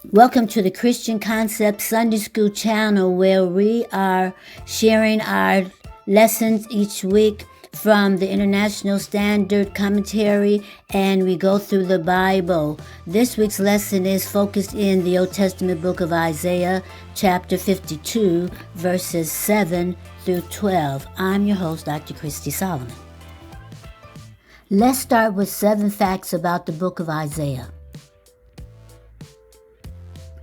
Welcome to the Christian Concept Sunday School channel, where we are sharing our lessons each week from the International Standard Commentary, and we go through the Bible. This week's lesson is focused in the Old Testament book of Isaiah, chapter 52, verses 7 through 12. I'm your host, Dr. Christie Solomon. Let's start with 7 facts about the book of Isaiah.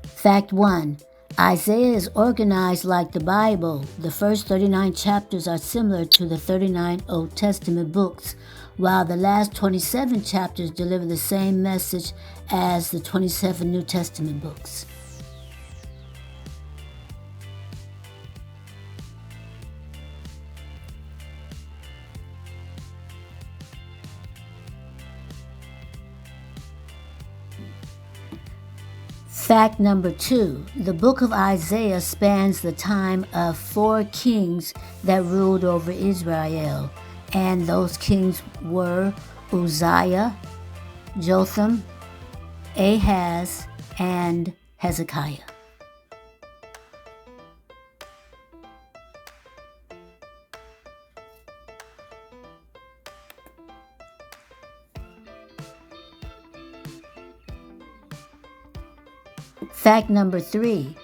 Fact 1. Isaiah is organized like the Bible. The first 39 chapters are similar to the 39 Old Testament books, while the last 27 chapters deliver the same message as the 27 New Testament books. Fact number 2. The book of Isaiah spans the time of 4 kings that ruled over Israel, and those kings were Uzziah, Jotham, Ahaz, and Hezekiah. Fact number 3.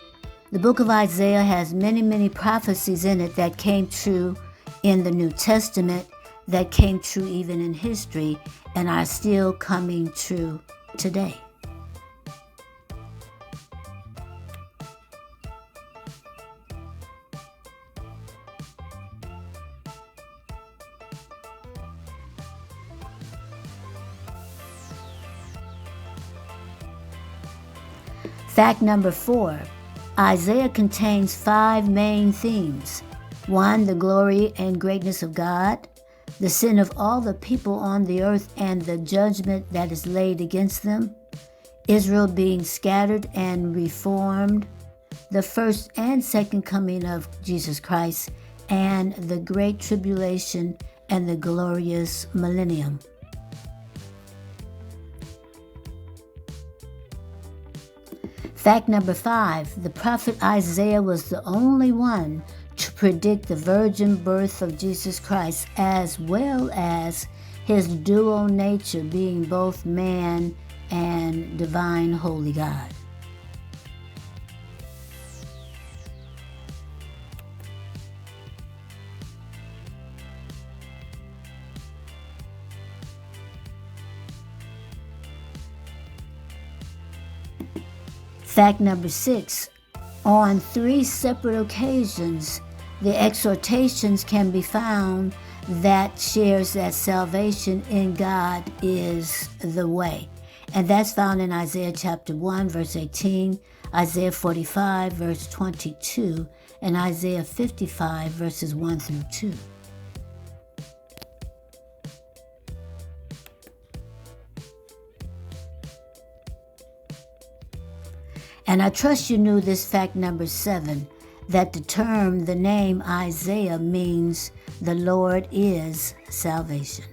The book of Isaiah has many prophecies in it that came true in the New Testament, that came true even in history, and are still coming true today. Fact number 4. Isaiah contains 5 main themes. 1. The glory and greatness of God. The sin of all the people on the earth and the judgment that is laid against them. Israel being scattered and reformed. The first and second coming of Jesus Christ. And the great tribulation and the glorious millennium. Fact number 5. The prophet Isaiah was the only one to predict the virgin birth of Jesus Christ, as well as his dual nature, being both man and divine holy God. Fact number 6. On 3 separate occasions, the exhortations can be found that shares that salvation in God is the way. And that's found in Isaiah chapter 1, verse 18, Isaiah 45, verse 22, and Isaiah 55, verses 1 through 2. And I trust you knew this fact number 7, that the name Isaiah means the Lord is salvation.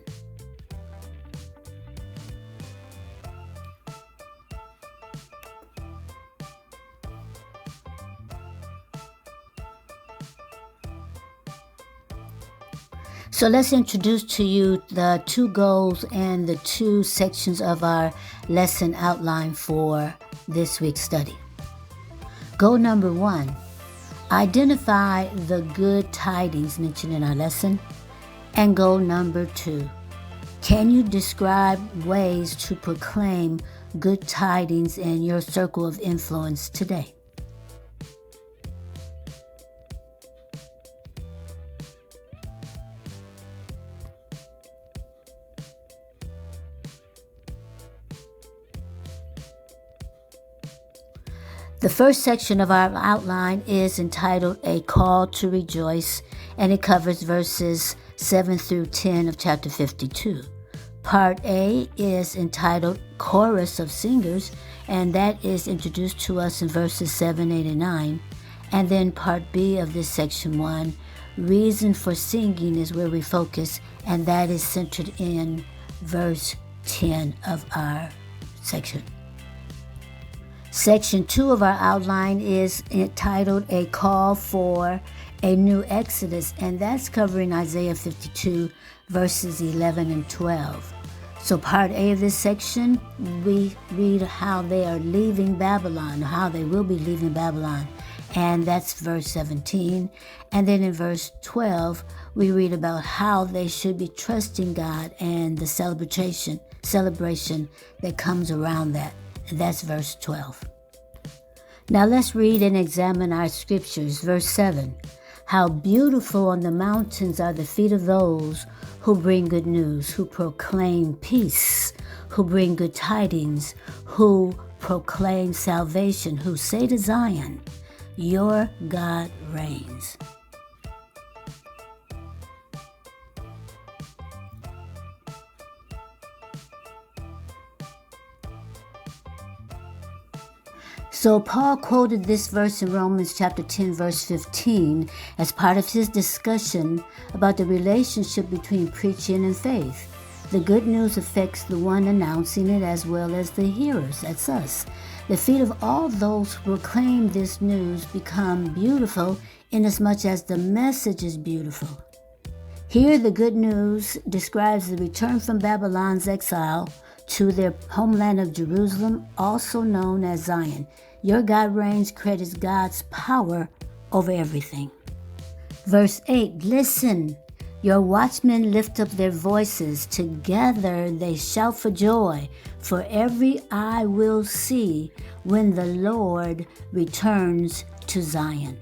So let's introduce to you the 2 goals and the 2 sections of our lesson outline for this week's study. Goal number 1, identify the good tidings mentioned in our lesson. And goal number 2, can you describe ways to proclaim good tidings in your circle of influence today? The first section of our outline is entitled A Call to Rejoice, and it covers verses 7 through 10 of chapter 52. Part A is entitled Chorus of Singers, and that is introduced to us in verses 7, 8, and 9. And then Part B of this section 1, Reason for Singing, is where we focus, and that is centered in verse 10 of our section. Section 2 of our outline is entitled A Call for a New Exodus, and that's covering Isaiah 52, verses 11 and 12. So part A of this section, we read how they are leaving Babylon, how they will be leaving Babylon, and that's verse 17. And then in verse 12, we read about how they should be trusting God and the celebration that comes around that. And that's verse 12. Now let's read and examine our scriptures. Verse 7. How beautiful on the mountains are the feet of those who bring good news, who proclaim peace, who bring good tidings, who proclaim salvation, who say to Zion, your God reigns. So Paul quoted this verse in Romans chapter 10, verse 15, as part of his discussion about the relationship between preaching and faith. The good news affects the one announcing it as well as the hearers, that's us. The feet of all those who proclaim this news become beautiful inasmuch as the message is beautiful. Here the good news describes the return from Babylon's exile to their homeland of Jerusalem, also known as Zion. Your God reigns credits God's power over everything. Verse 8, listen, your watchmen lift up their voices. Together they shout for joy, for every eye will see when the Lord returns to Zion.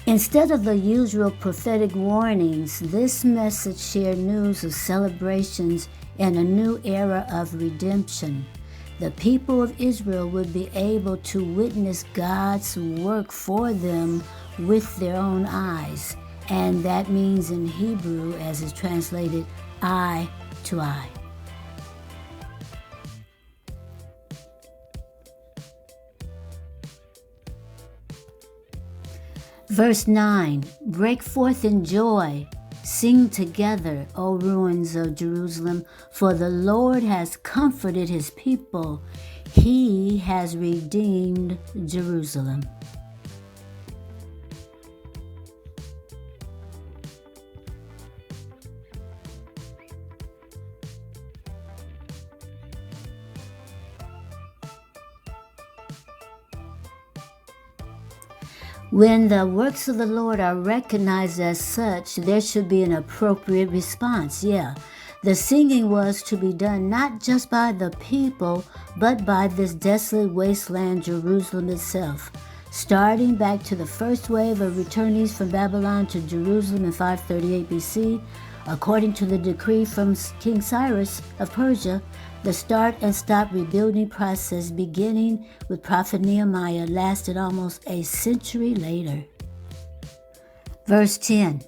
Instead of the usual prophetic warnings, this message shared news of celebrations and a new era of redemption. The people of Israel would be able to witness God's work for them with their own eyes, and that means in Hebrew, as is translated, eye to eye. Verse 9, break forth in joy, sing together, O ruins of Jerusalem, for the Lord has comforted his people. He has redeemed Jerusalem. When the works of the Lord are recognized as such, there should be an appropriate response. The singing was to be done not just by the people, but by this desolate wasteland, Jerusalem itself. Starting back to the first wave of returnees from Babylon to Jerusalem in 538 BC, according to the decree from King Cyrus of Persia, the start and stop rebuilding process beginning with Prophet Nehemiah lasted almost a century later. Verse 10.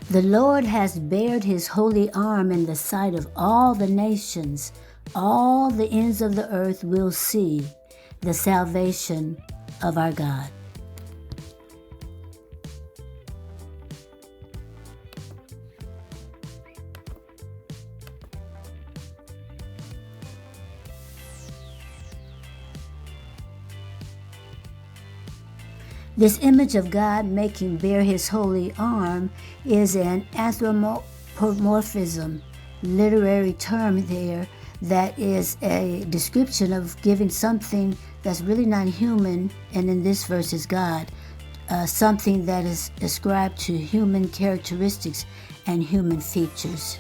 The Lord has bared his holy arm in the sight of all the nations. All the ends of the earth will see the salvation of our God. This image of God making bare his holy arm is an anthropomorphism, literary term there, that is a description of giving something that's really not human, and in this verse is God, something that is ascribed to human characteristics and human features.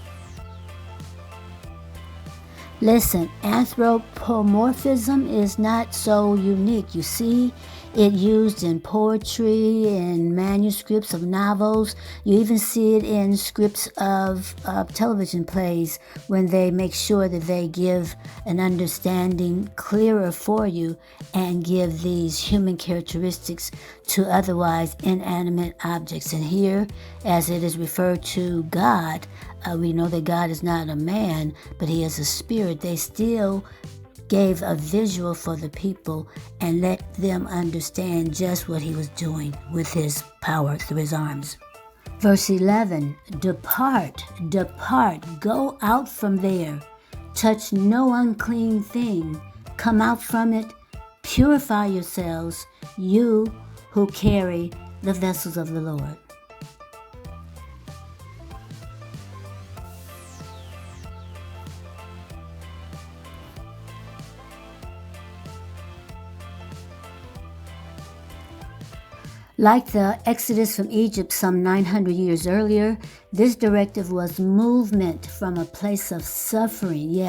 Listen, anthropomorphism is not so unique. You see it used in poetry, in manuscripts of novels. You even see it in scripts of television plays when they make sure that they give an understanding clearer for you and give these human characteristics to otherwise inanimate objects. And here, as it is referred to God, we know that God is not a man, but he is a spirit. They still gave a visual for the people and let them understand just what he was doing with his power through his arms. Verse 11, depart, go out from there. Touch no unclean thing. Come out from it. Purify yourselves, you who carry the vessels of the Lord. Like the Exodus from Egypt some 900 years earlier, this directive was movement from a place of suffering.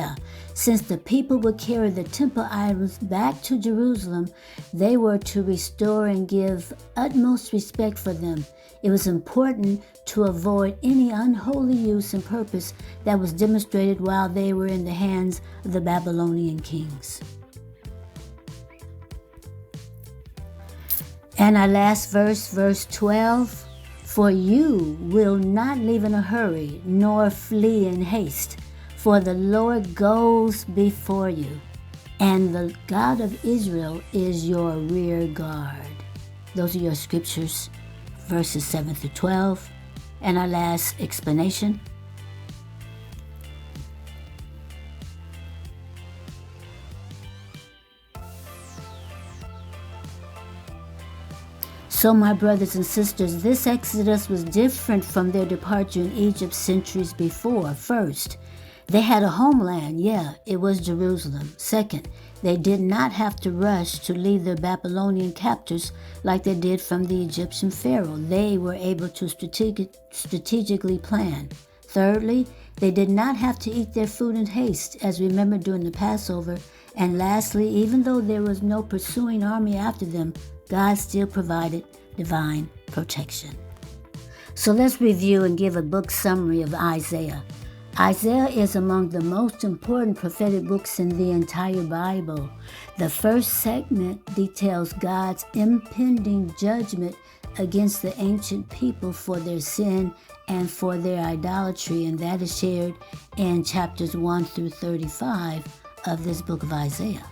Since the people would carry the temple items back to Jerusalem, they were to restore and give utmost respect for them. It was important to avoid any unholy use and purpose that was demonstrated while they were in the hands of the Babylonian kings. And our last verse, verse 12, for you will not leave in a hurry, nor flee in haste, for the Lord goes before you, and the God of Israel is your rear guard. Those are your scriptures, verses 7 through 12. And our last explanation. So, my brothers and sisters, this exodus was different from their departure in Egypt centuries before. First, they had a homeland. It was Jerusalem. Second, they did not have to rush to leave their Babylonian captors like they did from the Egyptian Pharaoh. They were able to strategically plan. Thirdly, they did not have to eat their food in haste, as remembered during the Passover. And lastly, even though there was no pursuing army after them, God still provided divine protection. So let's review and give a book summary of Isaiah. Isaiah is among the most important prophetic books in the entire Bible. The first segment details God's impending judgment against the ancient people for their sin and for their idolatry, and that is shared in chapters 1 through 35 of this book of Isaiah.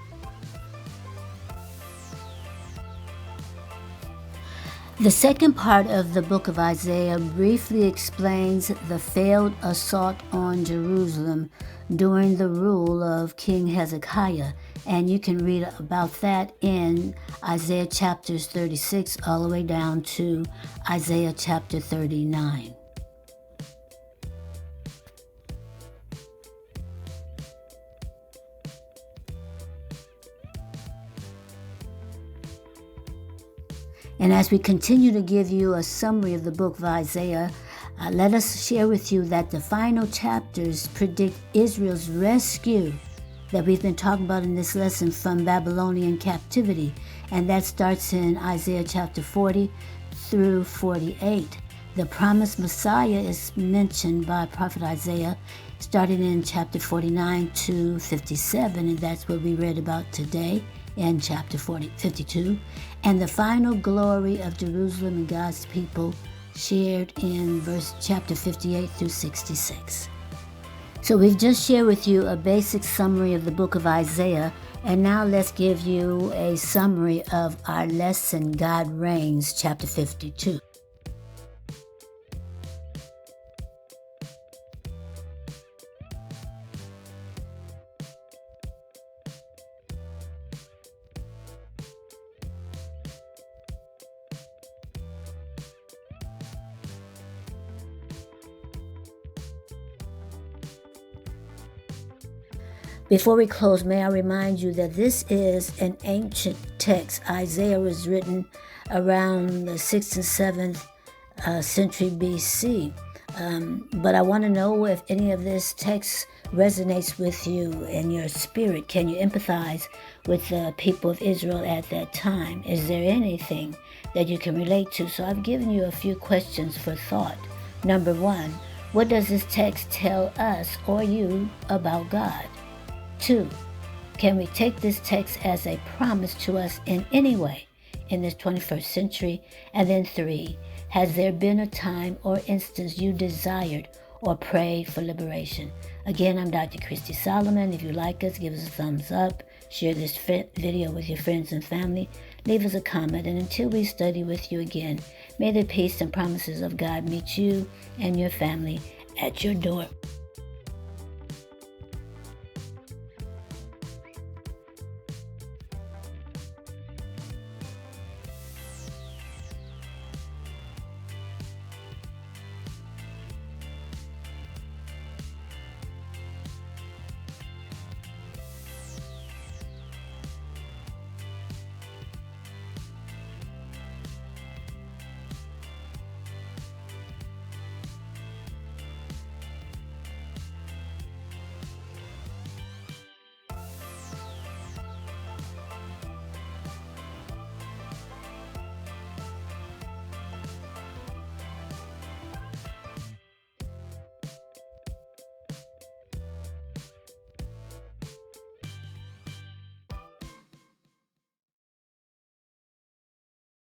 The second part of the book of Isaiah briefly explains the failed assault on Jerusalem during the rule of King Hezekiah, and you can read about that in Isaiah chapters 36 all the way down to Isaiah chapter 39. And as we continue to give you a summary of the book of Isaiah, let us share with you that the final chapters predict Israel's rescue that we've been talking about in this lesson from Babylonian captivity. And that starts in Isaiah chapter 40 through 48. The promised Messiah is mentioned by prophet Isaiah starting in chapter 49 to 57, and that's what we read about today in chapter 52, and the final glory of Jerusalem and God's people shared in chapter 58 through 66. So we've just shared with you a basic summary of the book of Isaiah, and now let's give you a summary of our lesson, God Reigns, chapter 52. Before we close, may I remind you that this is an ancient text. Isaiah was written around the 6th and 7th century BC. But I want to know if any of this text resonates with you in your spirit. Can you empathize with the people of Israel at that time? Is there anything that you can relate to? So I've given you a few questions for thought. Number one, what does this text tell us or you about God? 2, can we take this text as a promise to us in any way in this 21st century? And then 3, has there been a time or instance you desired or prayed for liberation? Again, I'm Dr. Christie Solomon. If you like us, give us a thumbs up, Share this video with your friends and family. Leave us a comment, and until we study with you again, may the peace and promises of God meet you and your family at your door.